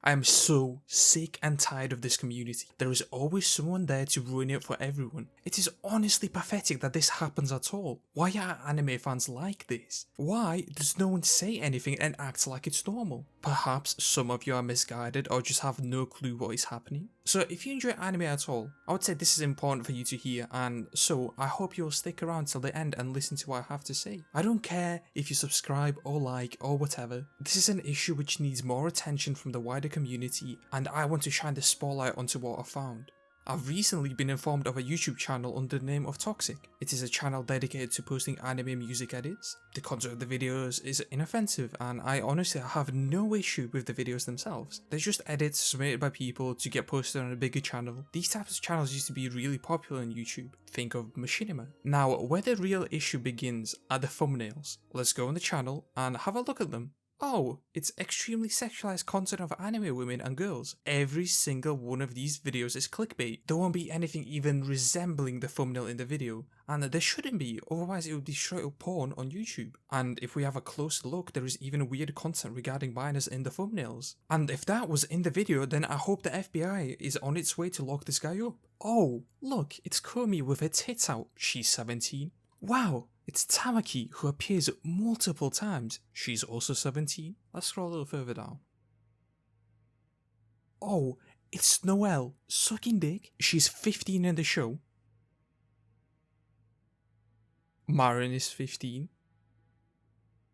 I am so sick and tired of this community. There is always someone there to ruin it for everyone. It is honestly pathetic that this happens at all. Why are anime fans like this? Why does no one say anything and act like it's normal? Perhaps some of you are misguided or just have no clue what is happening. So if you enjoy anime at all, I would say this is important for you to hear, and so I hope you'll stick around till the end and listen to what I have to say. I don't care if you subscribe or like or whatever. This is an issue which needs more attention from the wider community, and I want to shine the spotlight onto what I found. I've recently been informed of a YouTube channel under the name of Toxic. It is a channel dedicated to posting anime music edits. The content of the videos is inoffensive, and I honestly have no issue with the videos themselves. They're just edits submitted by people to get posted on a bigger channel. These types of channels used to be really popular on YouTube. Think of Machinima. Now, where the real issue begins are the thumbnails. Let's go on the channel and have a look at them. Oh, it's extremely sexualized content of anime women and girls. Every single one of these videos is clickbait. There won't be anything even resembling the thumbnail in the video, and there shouldn't be, otherwise it would be straight up porn on YouTube. And if we have a closer look, there is even weird content regarding minors in the thumbnails. And if that was in the video, then I hope the FBI is on its way to lock this guy up. Oh, look, it's Komi with her tits out. She's 17. Wow, it's Tamaki, who appears multiple times. She's also 17. Let's scroll a little further down. Oh, it's Noelle, sucking dick. She's 15 in the show. Marin is 15.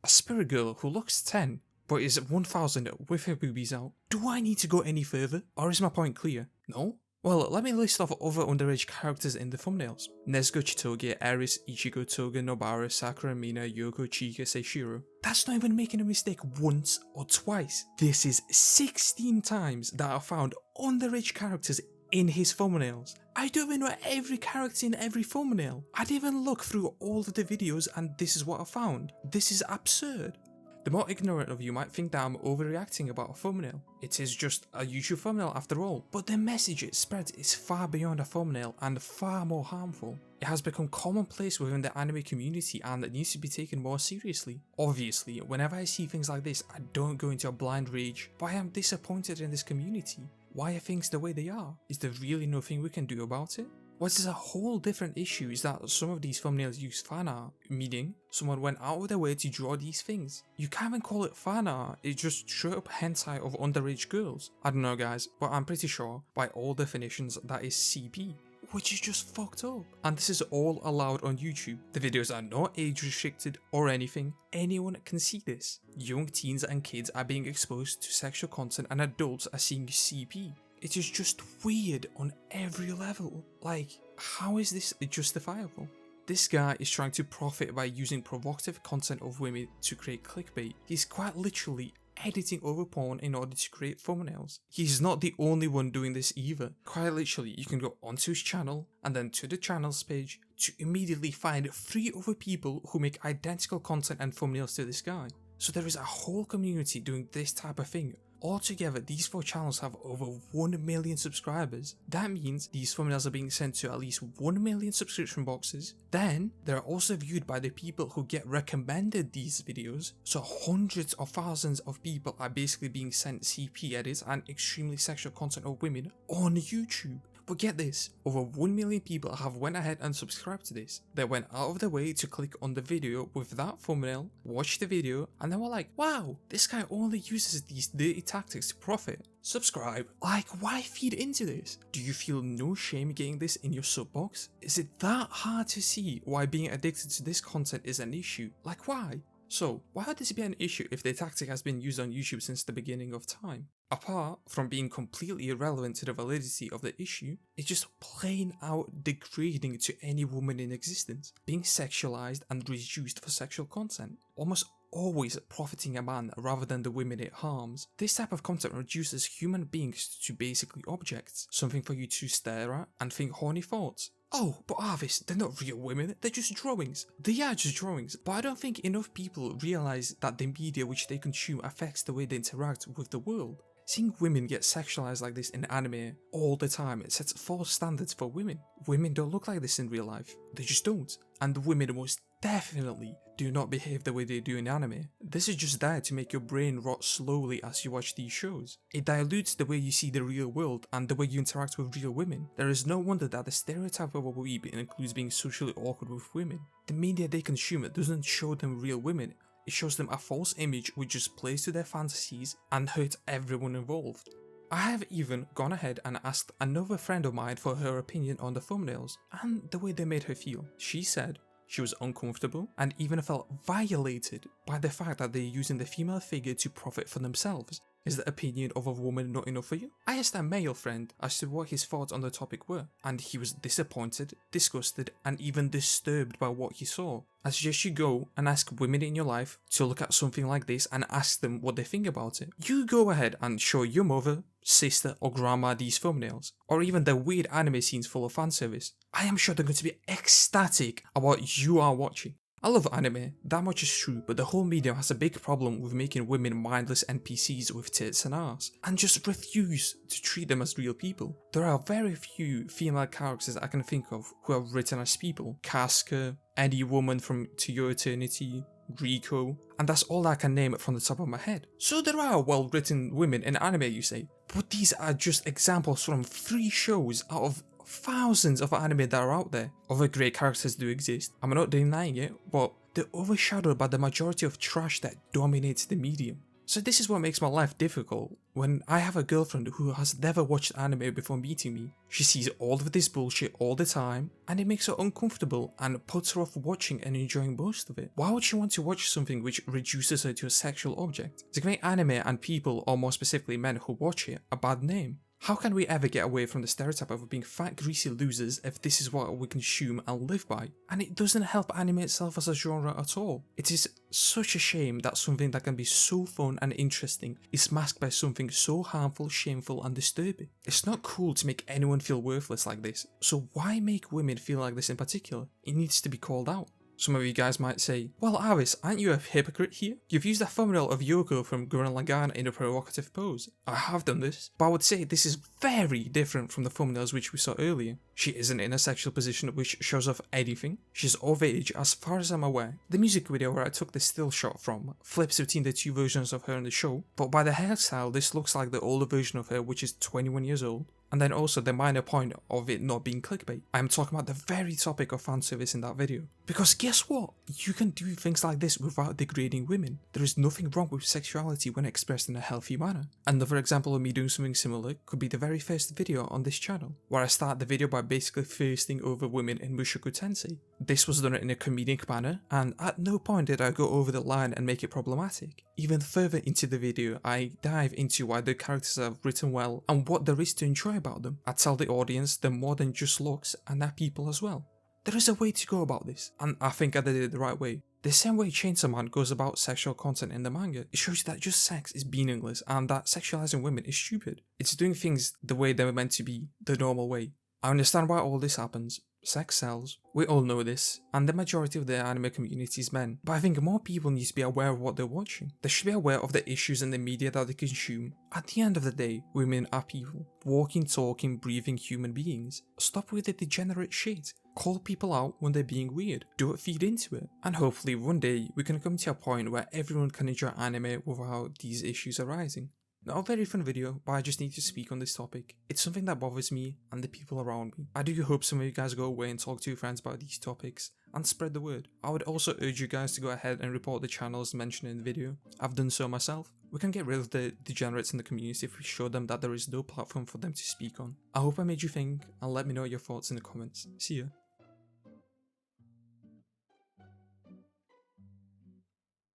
A spirit girl who looks 10, but is 1000 with her boobies out. Do I need to go any further, or is my point clear? No? Well, let me list off other underage characters in the thumbnails. Nezuko Chitoge, Eris, Ichigo, Toga, Nobara, Sakura, Mina, Yoko, Chika, Seishiro. That's not even making a mistake once or twice. This is 16 times that I found underage characters in his thumbnails. I don't even know every character in every thumbnail. I didn't even look through all of the videos and this is what I found. This is absurd. The more ignorant of you might think that I'm overreacting about a thumbnail. It is just a YouTube thumbnail after all, but the message it spreads is far beyond a thumbnail and far more harmful. It has become commonplace within the anime community and it needs to be taken more seriously. Obviously, whenever I see things like this, I don't go into a blind rage, but I am disappointed in this community. Why are things the way they are? Is there really nothing we can do about it? What is a whole different issue is that some of these thumbnails use fan art, meaning someone went out of their way to draw these things. You can't even call it fan art, it's just straight up hentai of underage girls. I don't know guys, but I'm pretty sure by all definitions that is CP, which is just fucked up. And this is all allowed on YouTube. The videos are not age restricted or anything, anyone can see this. Young teens and kids are being exposed to sexual content and adults are seeing CP. It is just weird on every level. Like, how is this justifiable? This guy is trying to profit by using provocative content of women to create clickbait. He's quite literally editing over porn in order to create thumbnails. He's not the only one doing this either. Quite literally, you can go onto his channel and then to the channels page to immediately find 3 other people who make identical content and thumbnails to this guy. So there is a whole community doing this type of thing. Altogether, these 4 channels have over 1 million subscribers. That means these thumbnails are being sent to at least 1 million subscription boxes. Then, they're also viewed by the people who get recommended these videos. So hundreds of thousands of people are basically being sent CP edits and extremely sexual content of women on YouTube. But get this, over 1 million people have went ahead and subscribed to this. They went out of their way to click on the video with that thumbnail, watch the video, and then were like, wow, this guy only uses these dirty tactics to profit. Subscribe. Like, why feed into this? Do you feel no shame getting this in your sub box? Is it that hard to see why being addicted to this content is an issue? Like, why? So, why would this be an issue if the tactic has been used on YouTube since the beginning of time? Apart from being completely irrelevant to the validity of the issue, it's just plain out degrading to any woman in existence, being sexualized and reduced for sexual content, almost always profiting a man rather than the women it harms. This type of content reduces human beings to basically objects, something for you to stare at and think horny thoughts. Oh, but Arvis, they're not real women, they're just drawings. They are just drawings, but I don't think enough people realise that the media which they consume affects the way they interact with the world. Seeing women get sexualized like this in anime all the time, it sets false standards for women. Women don't look like this in real life, they just don't. And women most definitely do not behave the way they do in anime. This is just there to make your brain rot slowly as you watch these shows. It dilutes the way you see the real world and the way you interact with real women. There is no wonder that the stereotype of a weeb includes being socially awkward with women. The media they consume doesn't show them real women, it shows them a false image which just plays to their fantasies and hurts everyone involved. I have even gone ahead and asked another friend of mine for her opinion on the thumbnails and the way they made her feel. She said she was uncomfortable and even felt violated by the fact that they're using the female figure to profit for themselves. Is the opinion of a woman not enough for you? I asked a male friend as to what his thoughts on the topic were, and he was disappointed, disgusted, and even disturbed by what he saw. I suggest you go and ask women in your life to look at something like this and ask them what they think about it. You go ahead and show your mother, sister, or grandma these thumbnails, or even the weird anime scenes full of fanservice. I am sure they're going to be ecstatic about what you are watching. I love anime, that much is true, but the whole medium has a big problem with making women mindless NPCs with tits and arse, and just refuse to treat them as real people. There are very few female characters I can think of who are written as people. Casca, any woman from To Your Eternity, Rico, and that's all I can name from the top of my head. So there are well written women in anime, you say, but these are just examples from 3 shows out of thousands of anime that are out there. Other great characters do exist, I'm not denying it, but they're overshadowed by the majority of trash that dominates the medium. So this is what makes my life difficult when I have a girlfriend who has never watched anime before meeting me. She sees all of this bullshit all the time and it makes her uncomfortable and puts her off watching and enjoying most of it. Why would she want to watch something which reduces her to a sexual object? To make anime and people, or more specifically men who watch it, a bad name. How can we ever get away from the stereotype of being fat greasy losers if this is what we consume and live by? And it doesn't help anime itself as a genre at all. It is such a shame that something that can be so fun and interesting is masked by something so harmful, shameful and disturbing. It's not cool to make anyone feel worthless like this, so why make women feel like this in particular? It needs to be called out. Some of you guys might say, well Aris, aren't you a hypocrite here? You've used a thumbnail of Yoko from Gurren Lagann in a provocative pose. I have done this, but I would say this is very different from the thumbnails which we saw earlier. She isn't in a sexual position which shows off anything. She's of age as far as I'm aware. The music video where I took the still shot from flips between the 2 versions of her in the show, but by the hairstyle this looks like the older version of her which is 21 years old. And then also the minor point of it not being clickbait. I am talking about the very topic of fanservice in that video. Because guess what? You can do things like this without degrading women. There is nothing wrong with sexuality when expressed in a healthy manner. Another example of me doing something similar could be the very first video on this channel, where I start the video by basically thirsting over women in Mushoku Tensei. This was done in a comedic manner, and at no point did I go over the line and make it problematic. Even further into the video, I dive into why the characters are written well and what there is to enjoy about them. I tell the audience they're more than just looks and they're people as well. There is a way to go about this, and I think I did it the right way. The same way Chainsaw Man goes about sexual content in the manga, it shows you that just sex is meaningless and that sexualizing women is stupid. It's doing things the way they were meant to be, the normal way. I understand why all this happens. Sex sells. We all know this, and the majority of the anime community is men, but I think more people need to be aware of what they're watching. They should be aware of the issues in the media that they consume. At the end of the day, women are people. Walking, talking, breathing human beings. Stop with the degenerate shit. Call people out when they're being weird. Don't feed into it. And hopefully one day we can come to a point where everyone can enjoy anime without these issues arising. Not a very fun video, but I just need to speak on this topic. It's something that bothers me and the people around me. I do hope some of you guys go away and talk to your friends about these topics and spread the word. I would also urge you guys to go ahead and report the channels mentioned in the video. I've done so myself. We can get rid of the degenerates in the community if we show them that there is no platform for them to speak on. I hope I made you think, and let me know your thoughts in the comments. See ya.